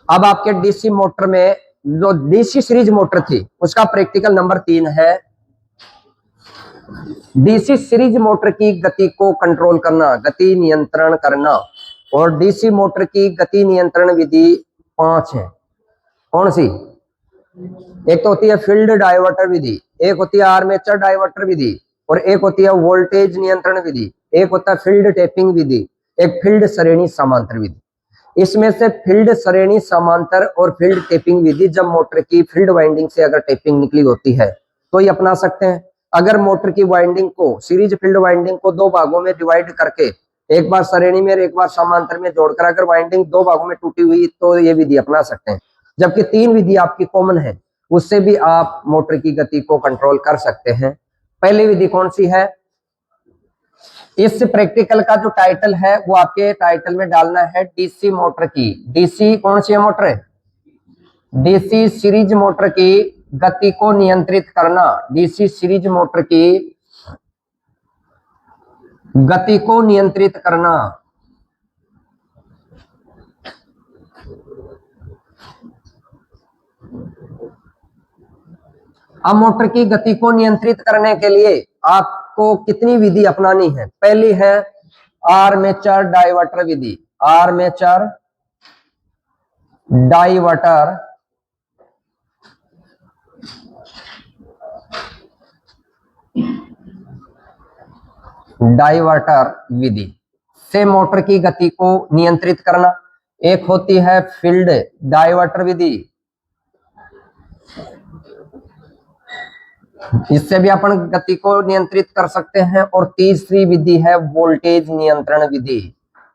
अब आपके DC motor में जो डीसी सीरीज मोटर थी उसका प्रैक्टिकल नंबर 3 है। डीसी सीरीज मोटर की गति को कंट्रोल करना, गति नियंत्रण करना। और डीसी मोटर की गति नियंत्रण विधि 5 है। कौन सी? एक तो होती है फील्ड डाइवर्टर विधि, एक होती है आर्मेचर डाइवर्टर विधि, और एक होती है वोल्टेज नियंत्रण विधि, एक होता है फील्ड टेपिंग विधि, एक फील्ड श्रेणी समांतर विधि। इसमें से फील्ड श्रेणी समांतर और फील्ड टेपिंग विधि जब मोटर की फील्ड वाइंडिंग से अगर टेपिंग निकली होती है तो ये अपना सकते हैं। अगर मोटर की वाइंडिंग को, सीरीज फील्ड वाइंडिंग को दो भागों में डिवाइड करके, एक बार श्रेणी में और एक बार समांतर में जोड़कर अगर वाइंडिंग दो भागों में टूटी हुई तो ये विधि अपना सकते हैं। जबकि 3 विधि आपकी कॉमन है, उससे भी आप मोटर की गति को कंट्रोल कर सकते हैं। पहली विधि कौन सी है? इस प्रैक्टिकल का जो टाइटल है वो आपके टाइटल में डालना है डीसी मोटर की। डीसी कौन सी मोटर है? डीसी सीरीज मोटर की गति को नियंत्रित करना। डीसी सीरीज मोटर की गति को नियंत्रित करना। अब मोटर की गति को नियंत्रित करने के लिए आपको कितनी विधि अपनानी है? पहली है आर्मेचर डाइवर्टर विधि। आर्मेचर डाइवर्टर विधि से मोटर की गति को नियंत्रित करना। एक होती है फील्ड डाइवर्टर विधि, इससे भी अपन गति को नियंत्रित कर सकते हैं। और तीसरी विधि है वोल्टेज नियंत्रण विधि।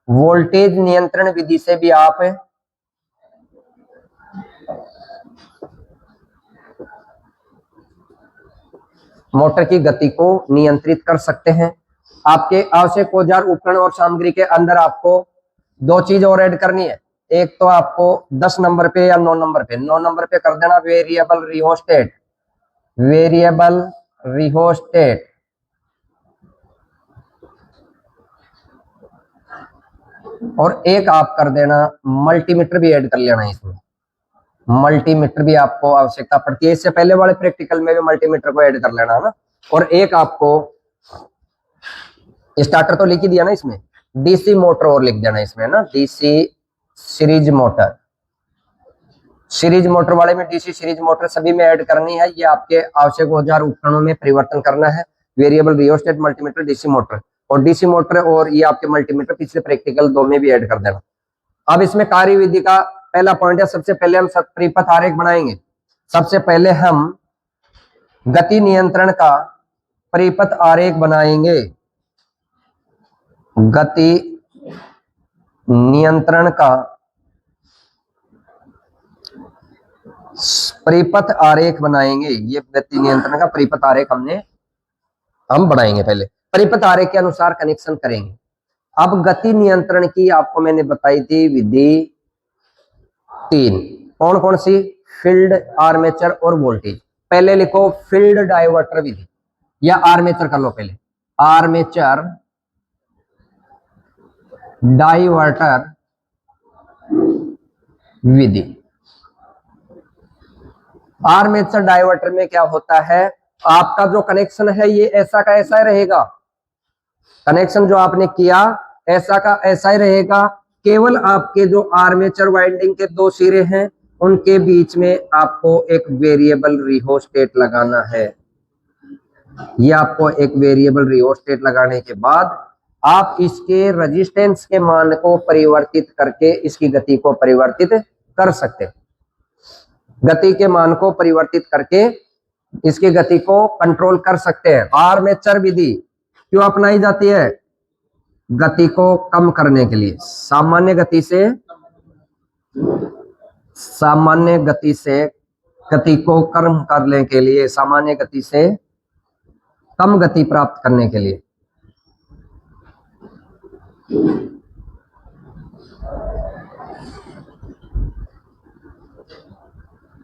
वोल्टेज नियंत्रण विधि से भी आप मोटर की गति को नियंत्रित कर सकते हैं। आपके आवश्यक औजार, उपकरण और सामग्री के अंदर आपको 2 चीज और ऐड करनी है। एक तो आपको 10 नंबर पे या 9 नंबर पे, 9 नंबर पे कर देना वेरिएबल रिहोस्टेट। वेरिएबल रिहोस्टेट और एक आप कर देना मल्टीमीटर भी ऐड कर लेना। इसमें मल्टीमीटर भी आपको आवश्यकता पड़ती है। इससे पहले वाले प्रैक्टिकल में भी मल्टीमीटर को ऐड कर लेना है ना। और एक आपको स्टार्टर तो लिख ही दिया ना, इसमें डीसी मोटर और लिख देना इसमें ना, DC series motor. Series motor वाले में डीसी सीरीज मोटर सभी में ऐड करनी है। ये आपके आवश्यक औजार उपकरणों में परिवर्तन करना है। Variable rheostat, multimeter, DC motor. और डीसी मोटर और ये आपके मल्टीमीटर पिछले प्रैक्टिकल 2 में भी ऐड कर देना। अब इसमें कार्यविधि का पहला पॉइंट है, सबसे पहले हम परिपथ आरेख बनाएंगे। सबसे पहले हम गति नियंत्रण का परिपथ आरेख बनाएंगे। गति नियंत्रण का परिपथ आरेख बनाएंगे। ये गति नियंत्रण का परिपथ आरेख हम बनाएंगे। पहले परिपथ आरेख के अनुसार कनेक्शन करेंगे। अब गति नियंत्रण की आपको मैंने बताई थी विधि 3। कौन कौन सी? फील्ड, आर्मेचर और वोल्टेज। पहले लिखो फील्ड डाइवर्टर विधि, या आर्मेचर कर लो पहले। आर्मेचर डाइवर्टर विधि। आर्मेचर डाइवर्टर में क्या होता है? आपका जो कनेक्शन है ये ऐसा का ऐसा ही रहेगा। कनेक्शन जो आपने किया ऐसा का ऐसा ही रहेगा। केवल आपके जो आर्मेचर वाइंडिंग के 2 सिरे हैं उनके बीच में आपको एक वेरिएबल रिहोस्टेट लगाना है। ये आपको एक वेरिएबल रिहोस्टेट लगाने के बाद आप इसके रेजिस्टेंस के मान को परिवर्तित करके इसकी गति को परिवर्तित कर सकते हैं। गति के मान को परिवर्तित करके इसकी गति को कंट्रोल कर सकते हैं। आर्मेचर विधि क्यों अपनाई जाती है? गति को कम करने के लिए, सामान्य गति से गति को कम करने के लिए, सामान्य गति से कम गति प्राप्त करने के लिए।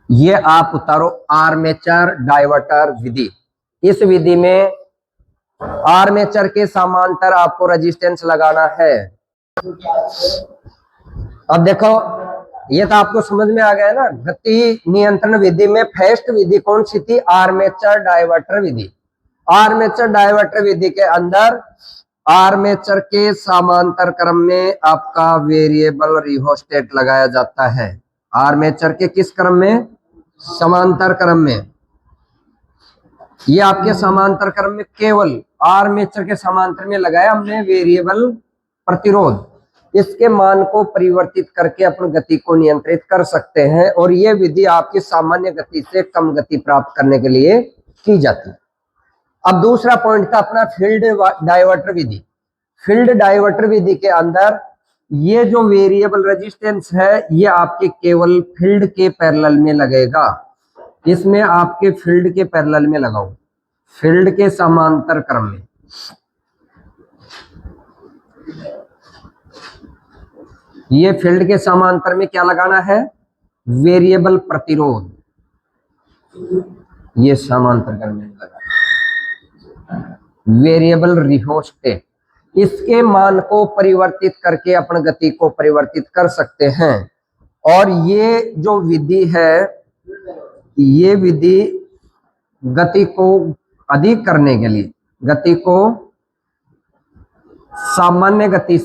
ये आप उतारो आर्मेचर डाइवर्टर विधि। इस विधि में आर्मेचर के समांतर आपको रेजिस्टेंस लगाना है। अब देखो ये तो आपको समझ में आ गया ना। गति नियंत्रण विधि में फर्स्ट विधि कौन सी थी? आर्मेचर डायवर्टर विधि। आर्मेचर डायवर्टर विधि के अंदर आर्मेचर के समांतर क्रम में आपका वेरिएबल रिहोस्टेट लगाया जाता है। आर्मेचर के किस क्रम में? समांतर क्रम में। ये आपके समांतर क्रम में केवल आर्मेचर के समांतर में लगाया हमने वेरिएबल प्रतिरोध। इसके मान को परिवर्तित करके अपनी गति को नियंत्रित कर सकते हैं और यह विधि आपकी सामान्य गति से कम गति प्राप्त करने के लिए की जाती है। अब दूसरा पॉइंट था अपना फील्ड डायवर्टर विधि। फील्ड डायवर्टर विधि के अंदर ये जो वेरिएबल रेजिस्टेंस है ये आपके केवल फील्ड के पैरेलल में लगेगा। इसमें आपके फील्ड के पैरेलल में लगाओ, फील्ड के समांतर क्रम में। ये फील्ड के समांतर में क्या लगाना है? वेरिएबल प्रतिरोध। ये समांतर क्रम में लगाना, वेरिएबल रिहोस्टेट। इसके मान को परिवर्तित करके अपनी गति को परिवर्तित कर सकते हैं। और ये जो विधि है, ये विधि गति को अधिक करने के लिए, गति को सामान्य गति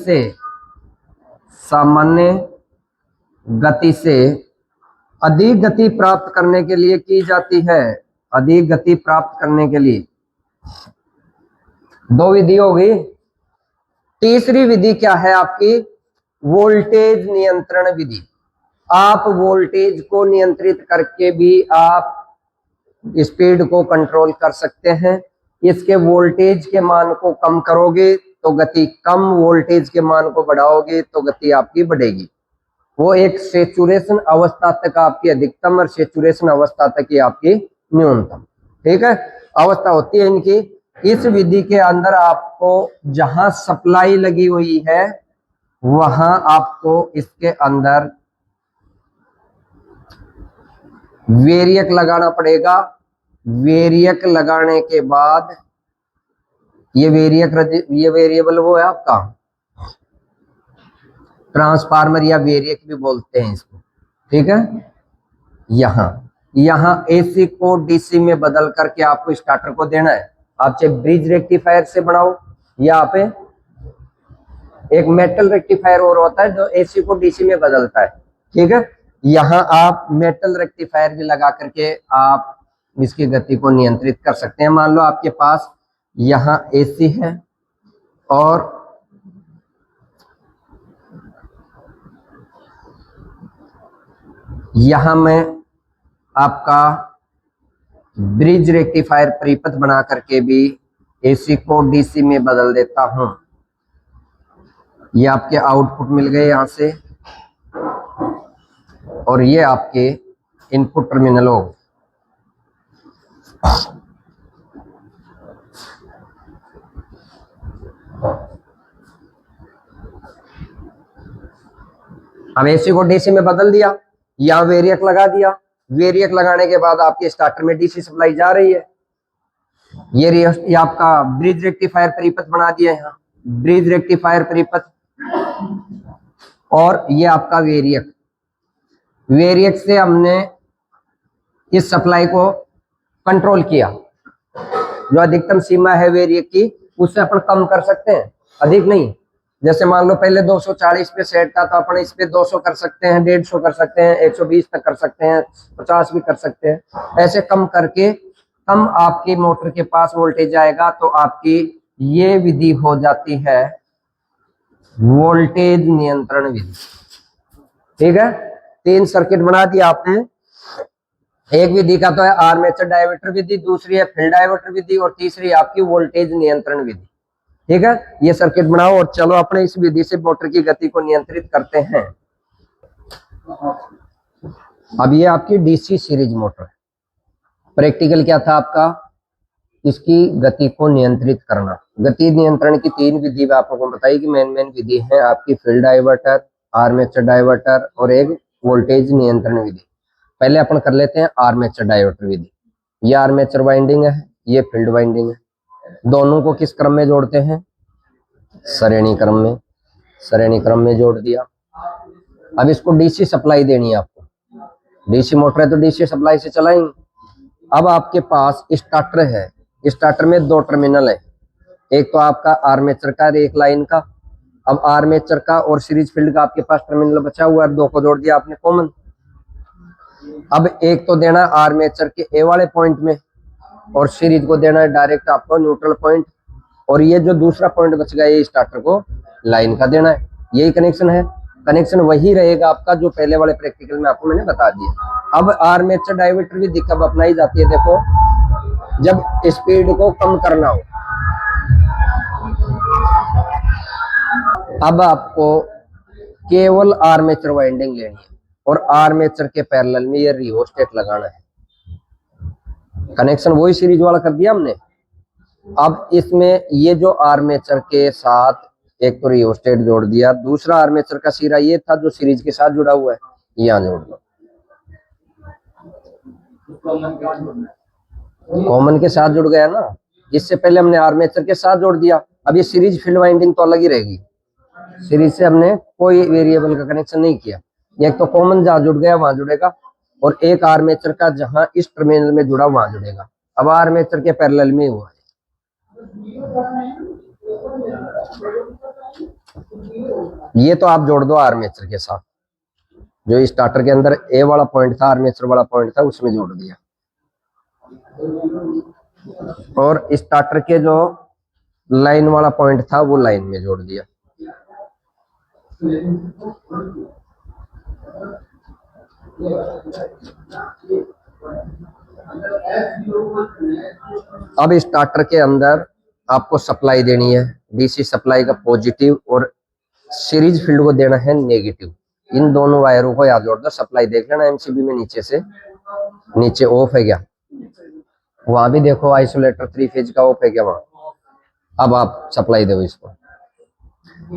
से अधिक गति प्राप्त करने के लिए की जाती है। अधिक गति प्राप्त करने के लिए दो विधि होगी। तीसरी विधि क्या है आपकी? वोल्टेज नियंत्रण विधि। आप वोल्टेज को नियंत्रित करके भी आप स्पीड को कंट्रोल कर सकते हैं। इसके वोल्टेज के मान को कम करोगे तो गति कम, वोल्टेज के मान को बढ़ाओगे तो गति आपकी बढ़ेगी। वो एक सेचुरेशन अवस्था तक आपकी अधिकतम और सेचुरेशन अवस्था तक ही आपकी न्यूनतम, ठीक है, अवस्था होती है इनकी। इस विधि के अंदर आपको जहां सप्लाई लगी हुई है वहां आपको इसके अंदर वेरिएक लगाना पड़ेगा। वेरिएक लगाने के बाद ये वेरिएबल वो है आपका ट्रांसफार्मर या वेरिएक भी बोलते हैं इसको, ठीक है। यहाँ एसी को डीसी में बदल करके आपको स्टार्टर को देना है। आप चाहे ब्रिज रेक्टिफायर से बनाओ या आप एक मेटल रेक्टिफायर और होता है जो एसी को डीसी में बदलता है, ठीक है। यहाँ आप मेटल रेक्टिफायर भी लगा करके आप इसकी गति को नियंत्रित कर सकते हैं। मान लो आपके पास यहाँ एसी है और यहाँ मैं आपका ब्रिज रेक्टिफायर परिपथ बना करके भी एसी को डीसी में बदल देता हूं। ये आपके आउटपुट मिल गए यहां से और ये आपके इनपुट टर्मिनल हो। हम एसी को डीसी में बदल दिया, यहाँ वेरिएक लगा दिया। वेरिएक लगाने के बाद आपके स्टार्टर में डीसी सप्लाई जा रही है। ये आपका ब्रिज रेक्टिफायर परिपथ बना दिया है, यहाँ ब्रिज रेक्टिफायर परिपथ और ये आपका वेरिएक। वेरिएक से हमने इस सप्लाई को कंट्रोल किया। जो अधिकतम सीमा है वेरिएक की उससे अपन कम कर सकते हैं, अधिक नहीं। जैसे मान लो पहले 240 पे सेट था तो अपन इस पे 200 कर सकते हैं, 150 कर सकते हैं, 120 तक कर सकते हैं, 50 भी कर सकते हैं। ऐसे कम करके कम आपकी मोटर के पास वोल्टेज आएगा तो आपकी ये विधि हो जाती है वोल्टेज नियंत्रण विधि, ठीक है। 3 सर्किट बना दिया आपने। एक विधि का तो है आर्मेचर डायवर्टर विधि, दूसरी है फील्ड डायवर्टर विधि और तीसरी आपकी वोल्टेज नियंत्रण विधि, ठीक है। ये सर्किट बनाओ और चलो अपने इस विधि से मोटर की गति को नियंत्रित करते हैं। अब ये आपकी डीसी सीरीज मोटर है। प्रैक्टिकल क्या था आपका? इसकी गति को नियंत्रित करना। गति नियंत्रण की 3 विधि आपको बताई कि मेन विधि है आपकी फील्ड डायवर्टर, आर्मेचर डायवर्टर और एक वोल्टेज नियंत्रण विधि। पहले अपन कर लेते हैं आर्मेचर डायवर्टर विधि। ये आर्मेचर वाइंडिंग है, ये फील्ड वाइंडिंग है। दोनों को किस क्रम में जोड़ते हैं? श्रेणी क्रम में। श्रेणी क्रम में जोड़ दिया। अब इसको डीसी सप्लाई देनी है आपको, डीसी मोटर है तो डीसी सप्लाई से चलाएंगे। अब आपके पास स्टार्टर है, स्टार्टर में दो टर्मिनल है, एक तो आपका आर्मेचर का और एक लाइन का। अब आर्मेचर का और सीरीज फील्ड का आपके पास टर्मिनल बचा हुआ है, दो को जोड़ दिया आपने कॉमन। अब एक तो देना आर्मेचर के ए वाले पॉइंट में और सीरीज को देना है डायरेक्ट आपको न्यूट्रल पॉइंट, और ये जो दूसरा पॉइंट बच गया ये स्टार्टर को लाइन का देना है। यही कनेक्शन है, कनेक्शन वही रहेगा आपका जो पहले वाले प्रैक्टिकल में आपको मैंने बता दिया। अब आर्मेचर डायवर्टर भी दिक्कत अपनाई जाती है। देखो जब स्पीड को कम करना हो, अब आपको केवल आर्मेचर वाइंडिंग लेनी है और आर्मेचर के पैरेलल में ये रियोस्टेट लगाना है। कनेक्शन वही सीरीज वाला कर दिया हमने। अब इसमें ये जो आर्मेचर के साथ एक तो रियोस्टेट जोड़ दिया, दूसरा आर्मेचर का सिरा ये था जो सीरीज के साथ जुड़ा हुआ है, यहां जोड़ दो। कॉमन के साथ जुड़ गया ना, इससे पहले हमने आर्मेचर के साथ जोड़ दिया। अब ये सीरीज फील्ड वाइंडिंग तो अलग ही रहेगी, सीरीज से हमने कोई वेरिएबल का कनेक्शन नहीं किया। एक तो कॉमन जहां जुड़ गया वहां जुड़ेगा और एक आर्मेचर का जहां इस टर्मिनल में जुड़ा वहां जुड़ेगा। अब आर्मेचर के पैरेलल में हुआ है। ये तो आप जोड़ दो आर्मेचर के साथ, जो स्टार्टर के अंदर ए वाला पॉइंट था, आर्मेचर वाला पॉइंट था, उसमें जोड़ दिया। और स्टार्टर के जो लाइन वाला पॉइंट था वो लाइन में जोड़ दिया। अब स्टार्टर के अंदर आपको सप्लाई देनी है, डीसी सप्लाई का पॉजिटिव, और सीरीज फील्ड को देना है नेगेटिव। इन दोनों वायरों को याद जोड़ दो। सप्लाई देख लेना एमसीबी में नीचे से, नीचे ऑफ है क्या, वहां भी देखो आइसोलेटर 3 फेज का ऑफ है क्या वहां। अब आप सप्लाई दो इसको।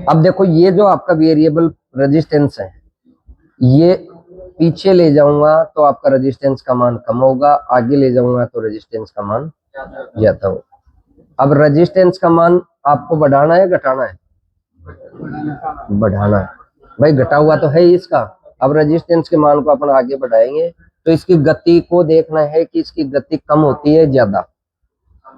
अब देखो ये जो आपका वेरिएबल रेजिस्टेंस है, ये पीछे ले जाऊंगा तो आपका रेजिस्टेंस का मान कम होगा, आगे ले जाऊंगा तो रेजिस्टेंस का मान ज्यादा होगा। अब रेजिस्टेंस का मान आपको बढ़ाना है घटाना है? बढ़ाना है भाई, घटा हुआ तो है ही इसका। अब रेजिस्टेंस के मान को अपन आगे बढ़ाएंगे तो इसकी गति को देखना है कि इसकी गति कम होती है ज्यादा।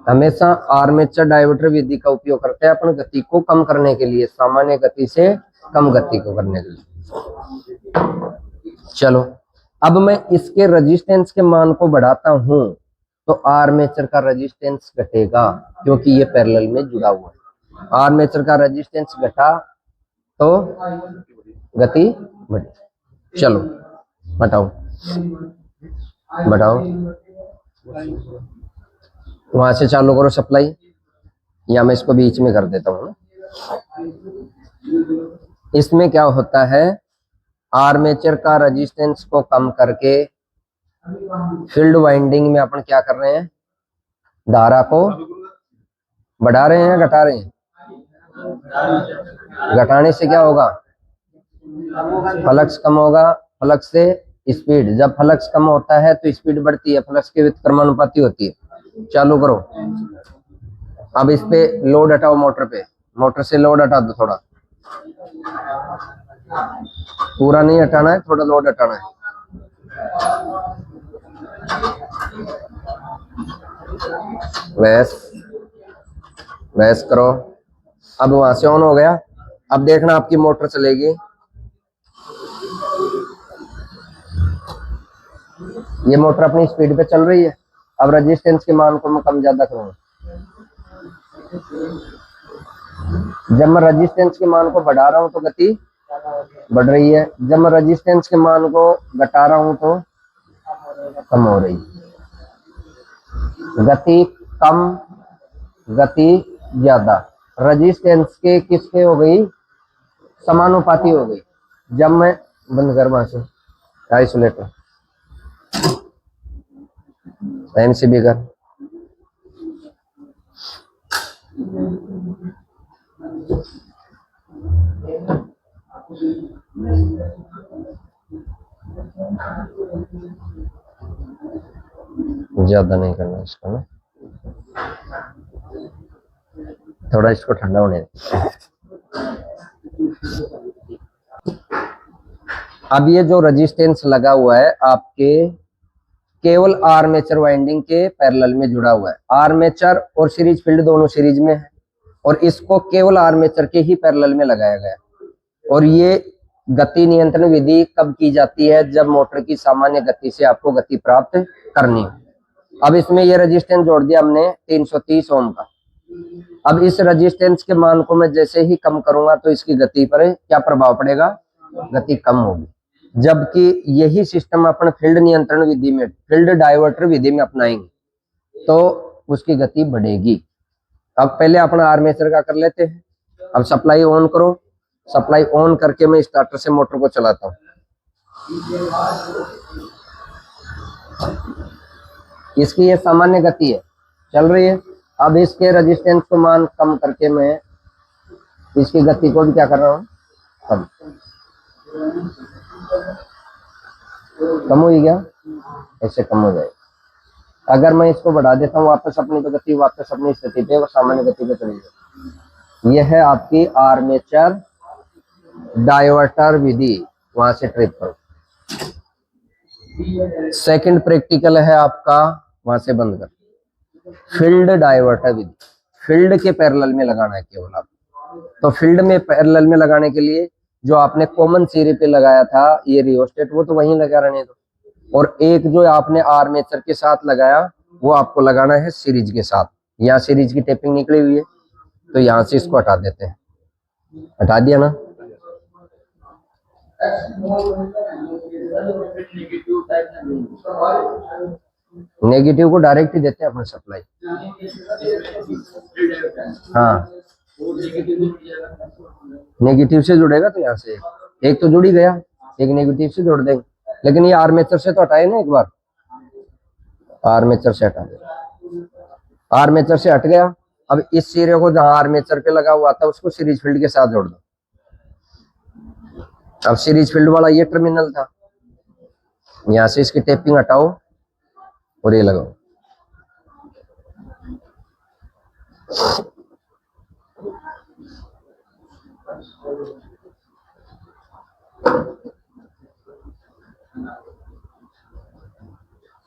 हमेशा आर्मेचर डायवर्टर विधि का उपयोग करते हैं अपन गति को कम करने के लिए, सामान्य गति से कम गति को करने के लिए। चलो अब मैं इसके रेजिस्टेंस के मान को बढ़ाता हूं तो आर्मेचर का रेजिस्टेंस घटेगा क्योंकि ये पैरेलल में जुड़ा हुआ है। आर्मेचर का रेजिस्टेंस घटा तो गति बढ़ी। चलो बताओ बढ़ाओ, वहां से चालू करो सप्लाई, या मैं इसको बीच में कर देता हूँ। इसमें क्या होता है, आर्मेचर का रेजिस्टेंस को कम करके फील्ड वाइंडिंग में अपन क्या कर रहे हैं, धारा को बढ़ा रहे हैं घटा रहे हैं? घटाने से क्या होगा, फ्लक्स कम होगा, फ्लक्स से स्पीड, जब फ्लक्स कम होता है तो स्पीड बढ़ती है, फ्लक्स के व्युत्क्रमानुपाती होती है। चालू करो। अब इस पे लोड हटाओ, मोटर पे, मोटर से लोड हटा दो थोड़ा, पूरा नहीं हटाना है, थोड़ा लोड हटाना है। वैस करो। अब वहां से ऑन हो गया। अब देखना आपकी मोटर चलेगी, ये मोटर अपनी स्पीड पे चल रही है। अब रेजिस्टेंस के मान को मैं कम ज्यादा करूंगा। जब मैं रेजिस्टेंस के मान को बढ़ा रहा हूं तो गति बढ़ रही है, जब मैं रेजिस्टेंस के मान को घटा रहा हूं तो कम हो रही है। गति कम गति ज्यादा, रेजिस्टेंस के किसके हो गई, समानुपाती हो गई। जब मैं बंद कर वहां से आइसोलेटर, एमसीबी कर, ज्यादा नहीं करना इसको ना, थोड़ा इसको ठंडा होने दे। अब ये जो रेजिस्टेंस लगा हुआ है आपके केवल आर्मेचर वाइंडिंग के पैरेलल में जुड़ा हुआ है। आर्मेचर और सीरीज फील्ड दोनों सीरीज में है और इसको केवल आर्मेचर के ही पैरेलल में लगाया गया है। और ये गति नियंत्रण विधि कब की जाती है? जब मोटर की सामान्य गति से आपको गति प्राप्त करनी हो। अब इसमें ये रेजिस्टेंस जोड़ दिया हमने 330 ओम का। अब इस रेजिस्टेंस के मान को मैं जैसे ही कम करूंगा तो इसकी गति पर क्या प्रभाव पड़ेगा? गति कम होगी। जबकि यही सिस्टम अपन फील्ड नियंत्रण विधि में, फील्ड डाइवर्टर विधि में अपनाएंगे तो उसकी गति बढ़ेगी। अब पहले अपन आर्मेचर का कर लेते हैं। अब सप्लाई ऑन करो। सप्लाई ऑन करके मैं स्टार्टर से मोटर को चलाता हूं। इसकी ये सामान्य गति है, चल रही है। अब इसके रेजिस्टेंस को मान कम करके मैं इसकी गति को भी क्या कर रहा हूं? कम हुई क्या? ऐसे कम हो जाएगा। अगर मैं इसको बढ़ा देता हूँ वापस अपनी तो गति वापस अपनी स्थिति पे, वो सामान्य गति पे चली जाएगी। यह है आपकी आर्मेचर डाइवर्टर विधि। वहां से ट्रिप करो। सेकंड प्रैक्टिकल है आपका, वहां से बंद कर। फील्ड डाइवर्टर विधि, फील्ड के पैरेलल में लगाना है केवल आप। तो फील्ड में पैरेलल में लगाने के लिए जो आपने कॉमन सीरी पे लगाया था ये रियोस्टेट, वो तो वहीं लगा रहने दो। और एक जो आपने आर्मेचर के साथ लगाया वो आपको लगाना है सीरीज के साथ। यहाँ सीरीज की टेपिंग निकली हुई है तो यहाँ से इसको हटा देते हैं। हटा दिया ना? नेगेटिव को डायरेक्ट ही देते हैं अपने सप्लाई। हाँ, नेगेटिव से जुड़ेगा तो यहाँ से एक तो जुड़ ही गया, एक नेगेटिव से जोड़ देंगे। लेकिन ये आर्मेचर से तो हटाए ना एक बार, आर्मेचर से हटा दे। आर्मेचर से हट गया। अब इस सिरे को जहां आर्मेचर पे लगा हुआ था उसको सीरीज फील्ड के साथ जोड़ दो। अब सीरीज फील्ड वाला ये टर्मिनल था, यहां से इसकी टेपिंग हटाओ और ये लगाओ।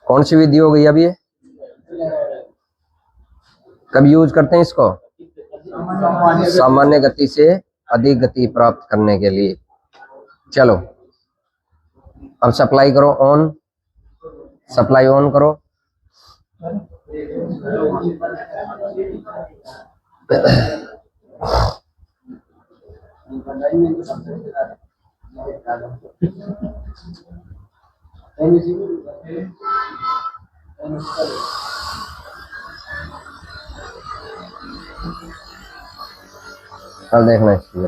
कौन सी विधि हो गई? अब ये कब यूज करते हैं इसको? सामान्य गति से अधिक गति प्राप्त करने के लिए। चलो अब सप्लाई करो ऑन। सप्लाई ऑन करो। कल देखना इसकी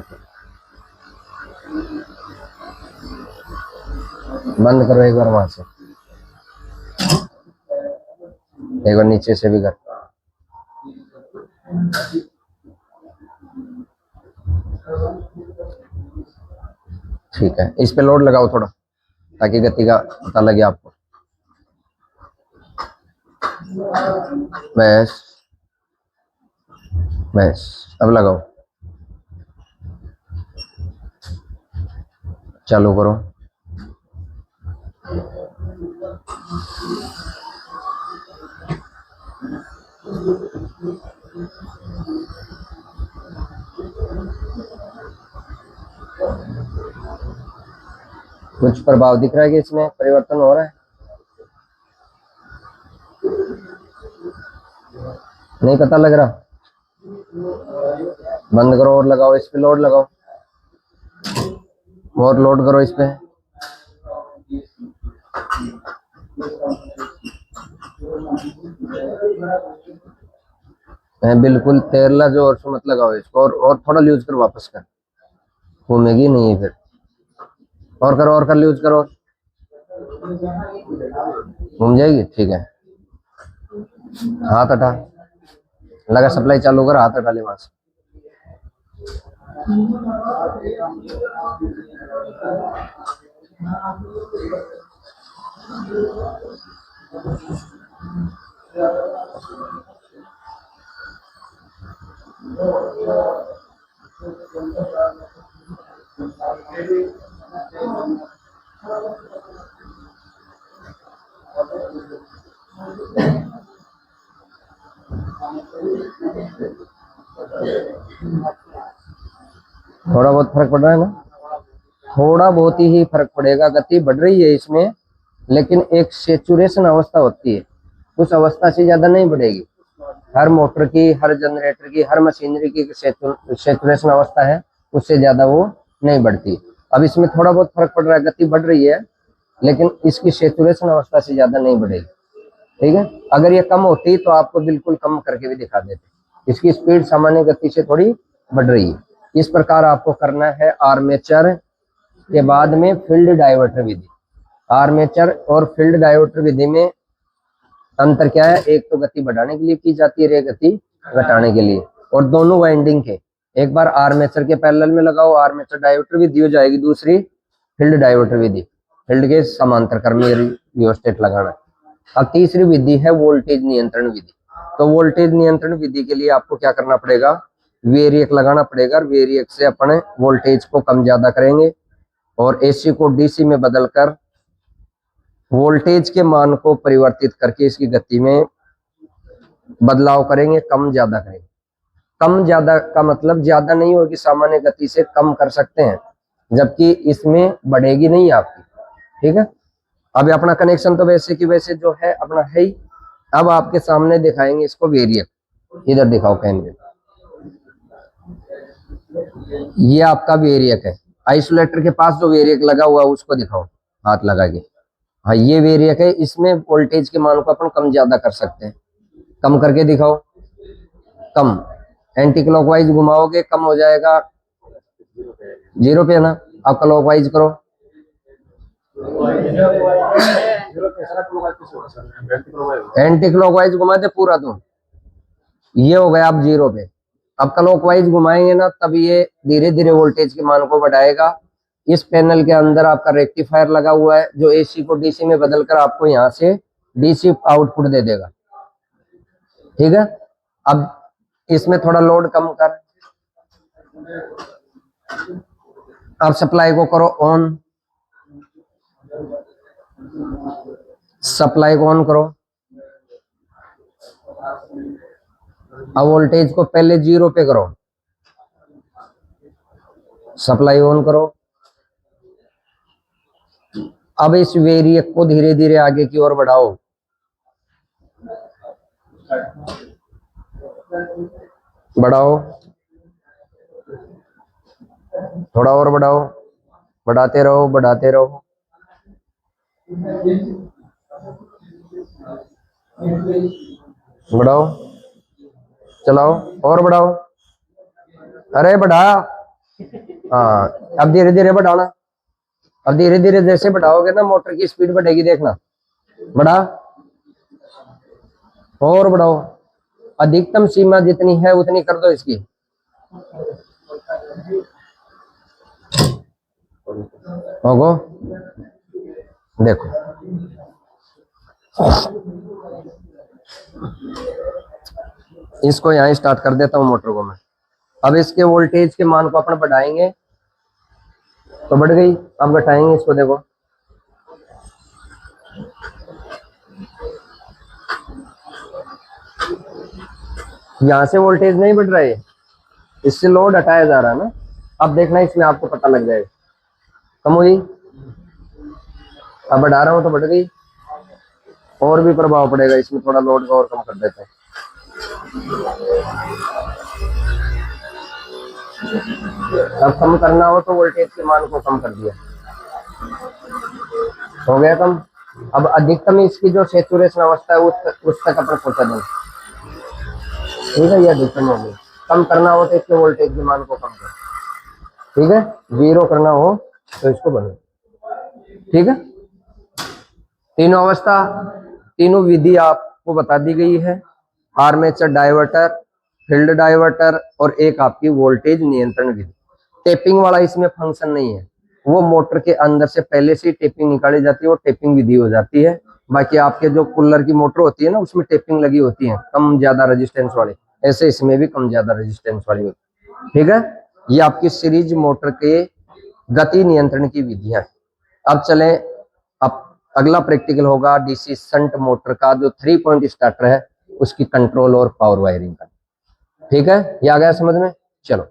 बंद करो एक बार वहां से, एक बार नीचे से भी कर। ठीक है, इस पे लोड लगाओ थोड़ा ताकि गति का पता लगे आपको। बस बस, अब लगाओ, चालू करो। कुछ प्रभाव दिख रहा है कि इसमें परिवर्तन हो रहा है? नहीं पता लग रहा? बंद करो और लगाओ, इस पे लोड लगाओ और लोड करो इस पे। बिल्कुल तेरला जोर से मत लगाओ इसको, और थोड़ा ल्यूज कर, वापस कर, घूमेगी नहीं है फिर। और करो, और कर, ल्यूज करो, घूम जाएगी। ठीक है, हाथ हटा, लगा सप्लाई चालू कर, हाथ हटा ले वहां से। थोड़ा बहुत फर्क पड़ रहा है ना, थोड़ा बहुत ही फर्क पड़ेगा। गति बढ़ रही है इसमें, लेकिन एक सेचुरेशन अवस्था होती है, उस अवस्था से ज्यादा नहीं बढ़ेगी। हर मोटर की, हर जनरेटर की, हर मशीनरी की सेचुरेशन अवस्था है, उससे ज्यादा वो नहीं बढ़ती। अब इसमें थोड़ा बहुत फर्क पड़ रहा है, गति बढ़ रही है, लेकिन इसकी सेचुरेशन अवस्था से ज्यादा नहीं बढ़ेगी। ठीक है, अगर ये कम होती तो आपको बिल्कुल कम करके भी दिखा देते। इसकी स्पीड सामान्य गति से थोड़ी बढ़ रही है। इस प्रकार आपको करना है आर्मेचर के बाद में फील्ड डाइवर्टर विधि। आर्मेचर और फील्ड डाइवर्टर विधि में अंतर क्या है? एक तो गति बढ़ाने के लिए की जाती है, एक गति घटाने के लिए, और दोनों वाइंडिंग के एक बार आर्मेचर के पैरेलल में लगाओ, आर्मेचर डाइवर्टर विधि हो जाएगी। दूसरी फील्ड डाइवर्टर विधि, फील्ड के समांतर क्रम रियोस्टेट लगाना। अब तीसरी विधि है वोल्टेज नियंत्रण विधि। तो वोल्टेज नियंत्रण विधि के लिए आपको क्या करना पड़ेगा? वेरिएक लगाना पड़ेगा। वेरिएक से अपने वोल्टेज को कम ज्यादा करेंगे और एसी को डीसी में बदलकर वोल्टेज के मान को परिवर्तित करके इसकी गति में बदलाव करेंगे, कम ज्यादा करेंगे। कम ज्यादा का मतलब ज्यादा नहीं होगी, सामान्य गति से कम कर सकते हैं, जबकि इसमें बढ़ेगी नहीं आपकी। ठीक है, अभी अपना कनेक्शन तो वैसे की वैसे जो है अपना है ही। अब आपके सामने दिखाएंगे इसको वेरिएक। इधर दिखाओ पेन में, ये आपका वेरिएक है। आइसोलेटर के पास जो वेरिएक लगा हुआ है उसको दिखाओ हाथ लगा के। हाँ, ये वेरिएक है, इसमें वोल्टेज के मान को अपन कम ज्यादा कर सकते हैं। कम करके दिखाओ। कम एंटी क्लॉकवाइज घुमाओगे कम हो जाएगा, 0 पे है ना। अब क्लॉकवाइज करो, एंटी क्लॉकवाइज घुमाते पूरा तो ये हो गया आप 0 पे। अब क्लॉकवाइज घुमाएंगे ना, तब ये धीरे धीरे वोल्टेज के मान को बढ़ाएगा। इस पैनल के अंदर आपका रेक्टिफायर लगा हुआ है, जो एसी को डीसी में बदलकर आपको यहाँ से डीसी आउटपुट दे देगा। ठीक है, अब इसमें थोड़ा लोड कम कर, अब सप्लाई को करो ऑन, सप्लाई को ऑन करो। अब वोल्टेज को पहले 0 पे करो, सप्लाई ऑन करो। अब इस वेरिएक को धीरे धीरे आगे की ओर बढ़ाओ, बढ़ाओ, थोड़ा और बढ़ाओ, बढ़ाते रहो, बढ़ाते रहो। बढ़ाओ, चलाओ और बढ़ाओ। अरे बढ़ा, हाँ अब धीरे धीरे बढ़ाना। अब धीरे धीरे जैसे बढ़ाओगे ना, मोटर की स्पीड बढ़ेगी, देखना। बढ़ा और बढ़ाओ, अधिकतम सीमा जितनी है उतनी कर दो इसकी। होगो, देखो इसको यहाँ स्टार्ट कर देता हूँ मोटर को मैं। अब इसके वोल्टेज के मान को अपन बढ़ाएंगे तो बढ़ गई, अब घटाएंगे इसको, देखो यहाँ से वोल्टेज नहीं बढ़ रहा है, इससे लोड हटाया जा रहा है ना। अब देखना इसमें आपको पता लग जाएगा। कम हुई, अब बढ़ा रहा हूँ तो बढ़ गई, और भी प्रभाव पड़ेगा इसमें, थोड़ा लोड को और कम कर देते हैं। अब कम करना हो तो वोल्टेज के मान को कम कर दिया, हो गया कम। अब अधिकतम इसकी जो सेचुरेशन अवस्था है उस तक अपन पहुंचा देंगे। ठीक है, ये अधिकतम हो गई। कम करना हो तो इसके वोल्टेज के मान को कम कर, ठीक है। 0 करना हो तो इसको बनो। ठीक है, तीनों अवस्था, तीनों विधि आपको बता दी गई है। आर्मेचर डाइवर्टर, फील्ड डाइवर्टर और एक आपकी वोल्टेज नियंत्रण विधि। टेपिंग वाला इसमें फंक्शन नहीं है, वो मोटर के अंदर से पहले से टेपिंग निकाली जाती है, वो टेपिंग विधि हो जाती है। बाकी आपके जो कूलर की मोटर होती है ना, उसमें टेपिंग लगी होती है कम ज्यादा रेजिस्टेंस वाली, ऐसे इसमें भी कम ज्यादा रेजिस्टेंस वाली होती है। ठीक है, ये आपकी सीरीज मोटर के गति नियंत्रण की विधियां। अब चले, अब अगला प्रैक्टिकल होगा डीसी शंट मोटर का जो 3 पॉइंट स्टार्टर है उसकी कंट्रोल और पावर वायरिंग का। ठीक है, ये आ गया समझ में? चलो।